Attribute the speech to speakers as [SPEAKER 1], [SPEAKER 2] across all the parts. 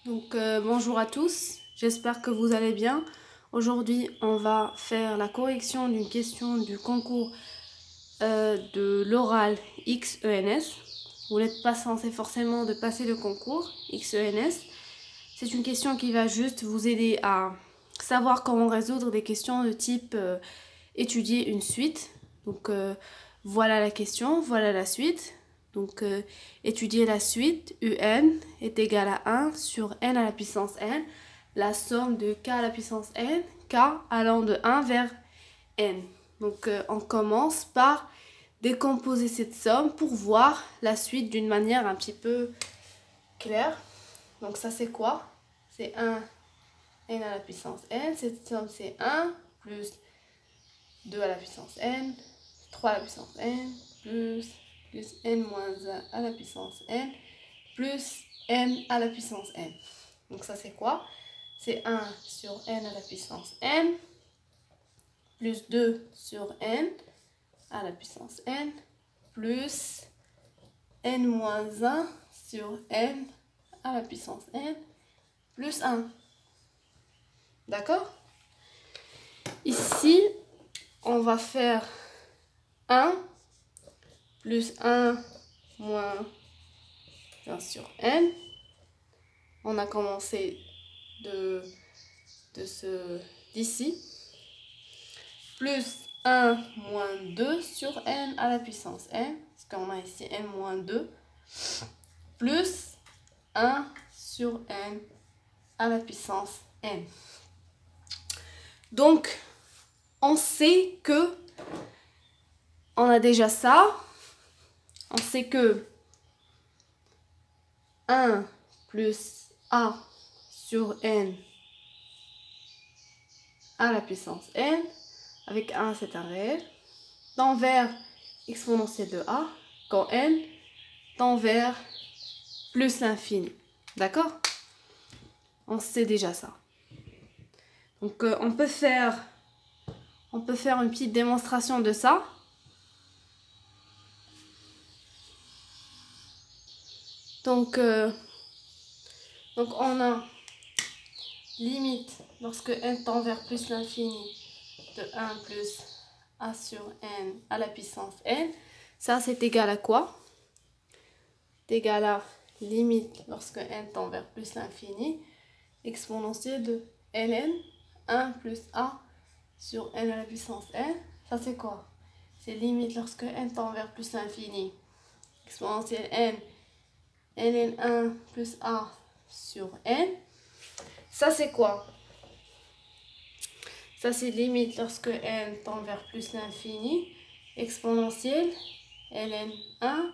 [SPEAKER 1] Bonjour à tous, j'espère que vous allez bien. Aujourd'hui, on va faire la correction d'une question du concours de l'oral XENS. Vous n'êtes pas censé forcément de passer le concours XENS. C'est une question qui va juste vous aider à savoir comment résoudre des questions de type étudier une suite. Voilà la question, voilà la suite. Étudier la suite, UN est égal à 1 sur n à la puissance n, la somme de k à la puissance n, k allant de 1 vers n. On commence par décomposer cette somme pour voir la suite d'une manière un petit peu claire. Donc ça c'est quoi? C'est 1 n à la puissance n, cette somme c'est 1 plus 2 à la puissance n, 3 à la puissance n, plus n moins 1 à la puissance n, plus n à la puissance n. Donc ça c'est quoi? C'est 1 sur n à la puissance n, plus 2 sur n à la puissance n, plus n moins 1 sur n à la puissance n, plus 1. D'accord? Ici, on va faire 1 plus 1 moins 1 sur n. On a commencé d'ici. Plus 1 moins 2 sur n à la puissance n. Parce qu'on a ici n moins 2. Plus 1 sur n à la puissance n. Donc, on sait que on a déjà ça. On sait que 1 plus a sur n à la puissance n, avec 1 c'est un réel, tend vers exponentielle de a, quand n tend vers plus l'infini. D'accord? On sait déjà ça. Donc on peut faire une petite démonstration de ça. Donc on a limite lorsque n tend vers plus l'infini de 1 plus a sur n à la puissance n. Ça c'est égal à quoi? C'est égal à limite lorsque n tend vers plus l'infini exponentielle de ln 1 plus a sur n à la puissance n. Ça c'est quoi? C'est limite lorsque n tend vers plus l'infini exponentielle n ln 1 plus a sur n. Ça c'est quoi? Ça c'est limite lorsque n tend vers plus l'infini exponentielle ln 1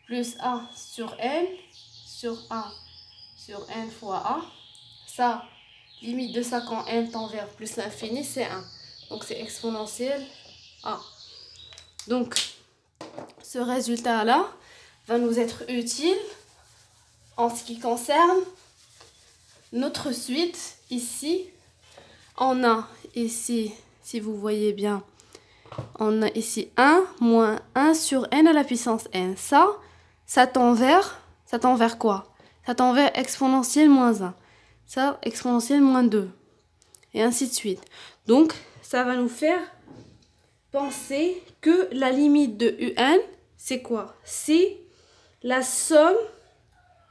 [SPEAKER 1] plus a sur n fois a. Ça, limite de ça quand n tend vers plus l'infini, c'est 1. Donc c'est exponentielle a. Donc ce résultat-là va nous être utile en ce qui concerne notre suite. Ici, on a ici, si vous voyez bien, on a ici 1 moins 1 sur n à la puissance n. Ça tend vers quoi? Ça tend vers exponentielle moins 1. Ça, exponentielle moins 2. Et ainsi de suite. Donc, ça va nous faire penser que la limite de un, c'est quoi? C'est la somme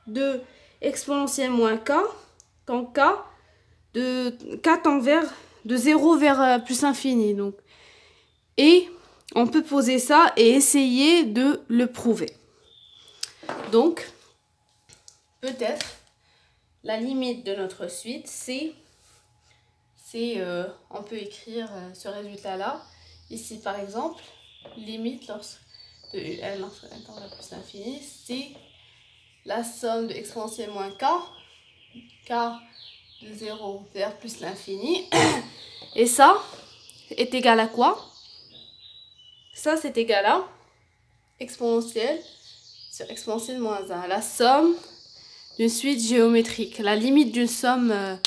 [SPEAKER 1] de exponentielle moins k, quand k tend de 0 vers plus infini. Donc, et on peut poser ça et essayer de le prouver. Donc, peut-être, la limite de notre suite, on peut écrire ce résultat-là. Ici, par exemple, limite de un lorsque n tend vers plus l'infini, c'est la somme de exponentielle moins k de 0 vers plus l'infini. Et ça est égal à quoi? Ça, c'est égal à exponentielle sur exponentielle moins 1. La somme d'une suite géométrique. La limite d'une somme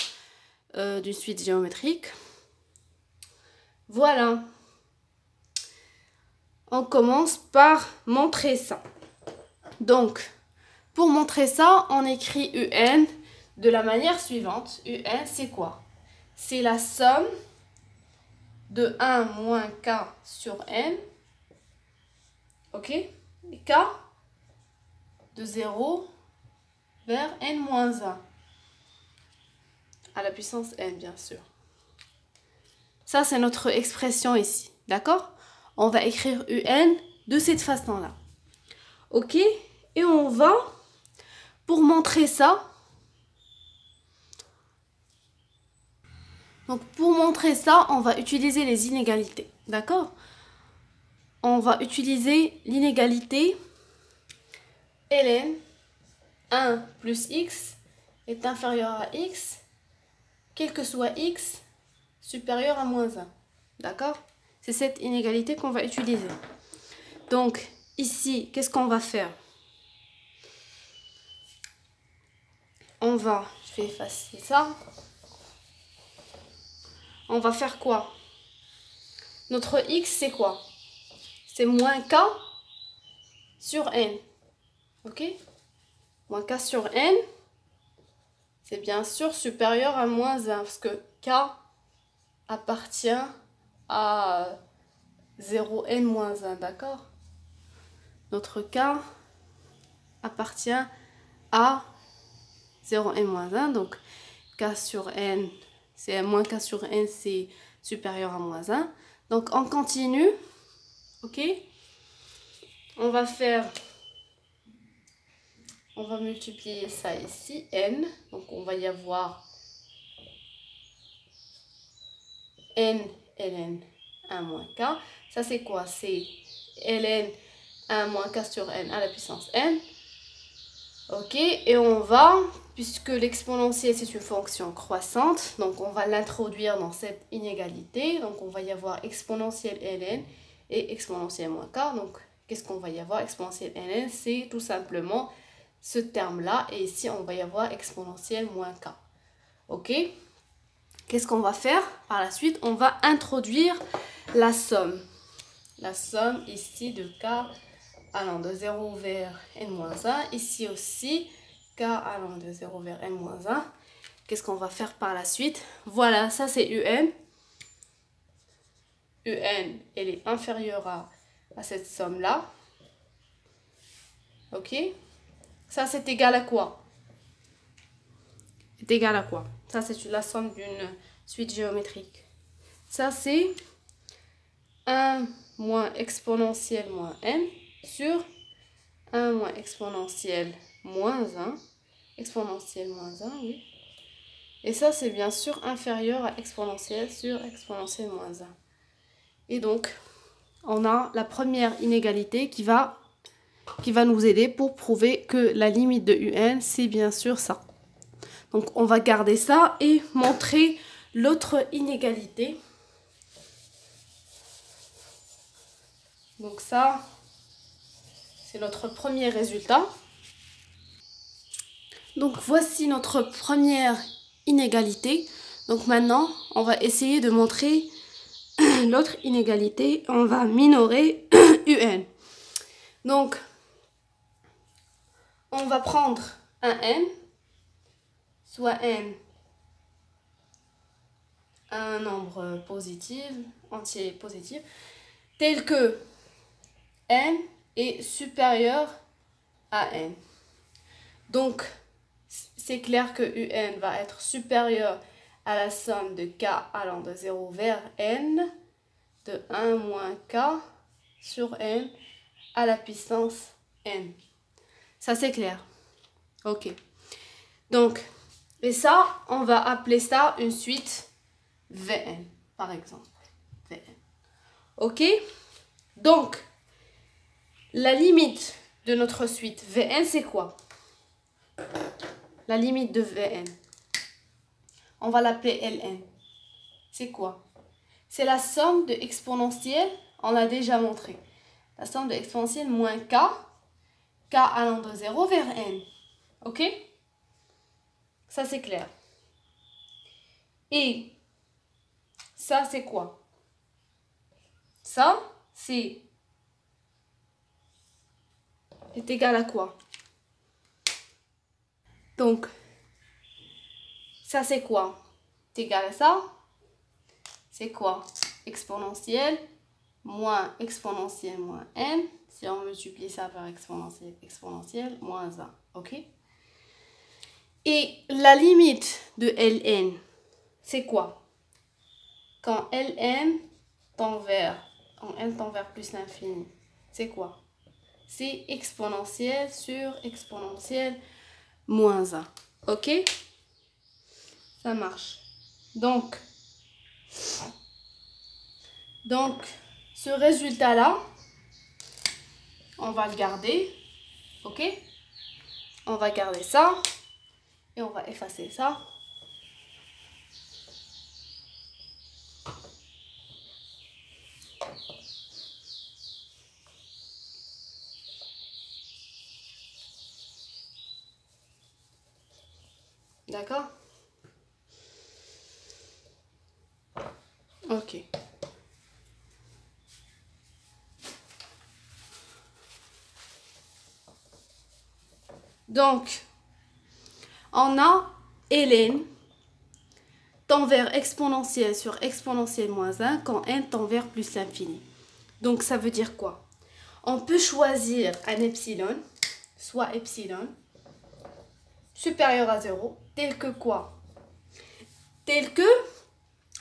[SPEAKER 1] d'une suite géométrique. Voilà. On commence par montrer ça. Donc, pour montrer ça, on écrit UN. de la manière suivante. UN, c'est quoi? C'est la somme de 1 moins K sur N. Ok? Et K de 0 vers N moins 1. À la puissance N, bien sûr. Ça, c'est notre expression ici. D'accord? On va écrire UN de cette façon-là. Ok? Et on va, pour montrer ça, donc pour montrer ça, on va utiliser les inégalités. D'accord? On va utiliser l'inégalité ln 1 plus x est inférieur à x, quel que soit x, supérieur à moins 1. D'accord? C'est cette inégalité qu'on va utiliser. Donc, ici, qu'est-ce qu'on va faire? Je vais effacer ça. On va faire quoi? Notre x, c'est quoi? C'est moins k sur n. Ok? Moins k sur n, c'est bien sûr supérieur à moins 1, parce que k appartient à 0n moins 1, d'accord? Notre k appartient à 0n moins 1, donc k sur n, c'est moins k sur n, c'est supérieur à moins 1. Donc on continue, ok? On va multiplier ça ici, n, donc on va y avoir n ln 1 moins k. Ça c'est quoi? C'est ln 1 moins k sur n à la puissance n. Ok, et on va, puisque l'exponentielle c'est une fonction croissante, donc on va l'introduire dans cette inégalité. Donc on va y avoir exponentielle ln et exponentielle moins k. Donc qu'est-ce qu'on va y avoir? Exponentielle ln, c'est tout simplement ce terme-là. Et ici, on va y avoir exponentielle moins k. Ok? Qu'est-ce qu'on va faire par la suite? On va introduire la somme. La somme ici de k allant de 0 vers n-1. Ici aussi, k allant de 0 vers n-1. Qu'est-ce qu'on va faire par la suite? Voilà, ça c'est UN. UN, elle est inférieure à cette somme-là. Ok? Ça, c'est égal à quoi? C'est égal à quoi? Ça, c'est la somme d'une suite géométrique. Ça, c'est 1 moins exponentielle moins n sur 1 moins exponentielle moins 1. Exponentielle moins 1, oui. Et ça, c'est bien sûr inférieur à exponentielle sur exponentielle moins 1. Et donc, on a la première inégalité qui va nous aider pour prouver que la limite de UN, c'est bien sûr ça. Donc, on va garder ça et montrer l'autre inégalité. Donc ça, c'est notre premier résultat. Donc, voici notre première inégalité. Donc maintenant, on va essayer de montrer l'autre inégalité. On va minorer UN. Donc, on va prendre un n, soit n un nombre positif, entier positif, tel que n est supérieur à n. Donc, c'est clair que UN va être supérieur à la somme de k allant de 0 vers n de 1 moins k sur n à la puissance n. Ça, c'est clair. Ok. Donc, et ça, on va appeler ça une suite Vn, par exemple. Vn. Ok. Donc, la limite de notre suite Vn, c'est quoi? La limite de Vn, on va l'appeler Ln. C'est quoi? C'est la somme de exponentielle, on l'a déjà montré. La somme de exponentielle moins k, k allant de 0 vers n. Ok? Ça, c'est clair. Et ça, c'est quoi? Ça, c'est égal à quoi? Donc, Ça, c'est quoi? C'est égal à ça. C'est quoi? Exponentielle moins exponentielle moins n. Si on multiplie ça par exponentielle, exponentielle, moins 1. OK? Et la limite de Ln, c'est quoi? Quand Ln tend vers plus l'infini, c'est quoi? C'est exponentielle sur exponentielle moins 1. OK? Ça marche. Donc ce résultat-là, on va le garder. OK? On va garder ça. Et on va effacer ça. D'accord? Ok. Donc, on a Ln tend vers exponentielle sur exponentielle moins 1 quand n tend vers plus l'infini. Donc, ça veut dire quoi? On peut choisir un epsilon, soit epsilon, supérieur à 0, tel que quoi? Tel que,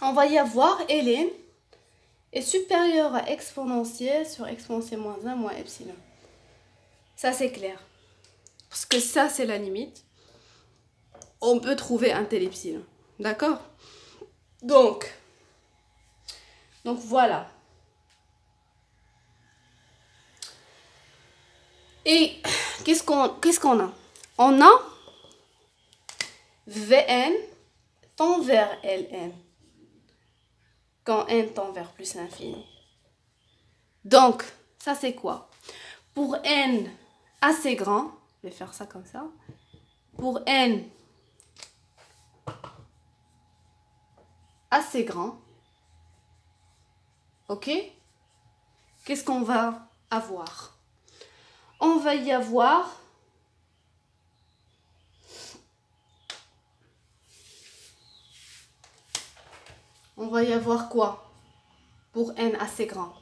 [SPEAKER 1] on va y avoir Ln est supérieur à exponentielle sur exponentielle moins 1 moins epsilon. Ça, c'est clair. Parce que ça, c'est la limite. On peut trouver un tel epsilon. D'accord? Donc voilà. Et qu'est-ce qu'on a? On a Vn tend vers Ln quand n tend vers plus l'infini. Donc, ça c'est quoi? Pour n assez grand, je vais faire ça comme ça. Pour n assez grand, ok? Qu'est-ce qu'on va avoir? On va y avoir quoi pour n assez grand?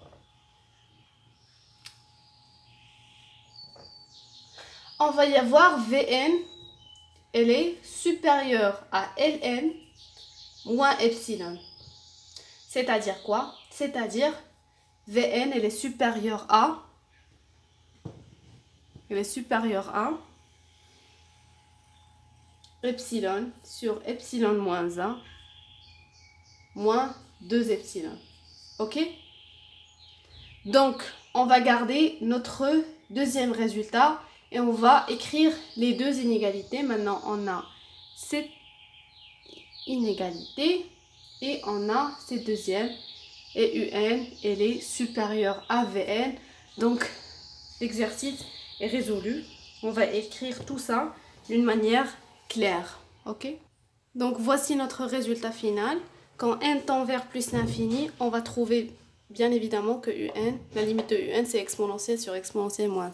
[SPEAKER 1] On va y avoir Vn, elle est supérieure à Ln moins epsilon. C'est-à-dire quoi? C'est-à-dire Vn, elle est supérieure à epsilon sur epsilon moins 1 moins 2 epsilon. OK? Donc, on va garder notre deuxième résultat et on va écrire les deux inégalités. Maintenant, on a cette inégalité et on a cette deuxième. Et Un, elle est supérieure à Vn. Donc, l'exercice est résolu. On va écrire tout ça d'une manière claire. OK? Donc, voici notre résultat final. Quand n tend vers plus l'infini, on va trouver bien évidemment que Un, la limite de Un, c'est exponentielle sur exponentielle moins 1.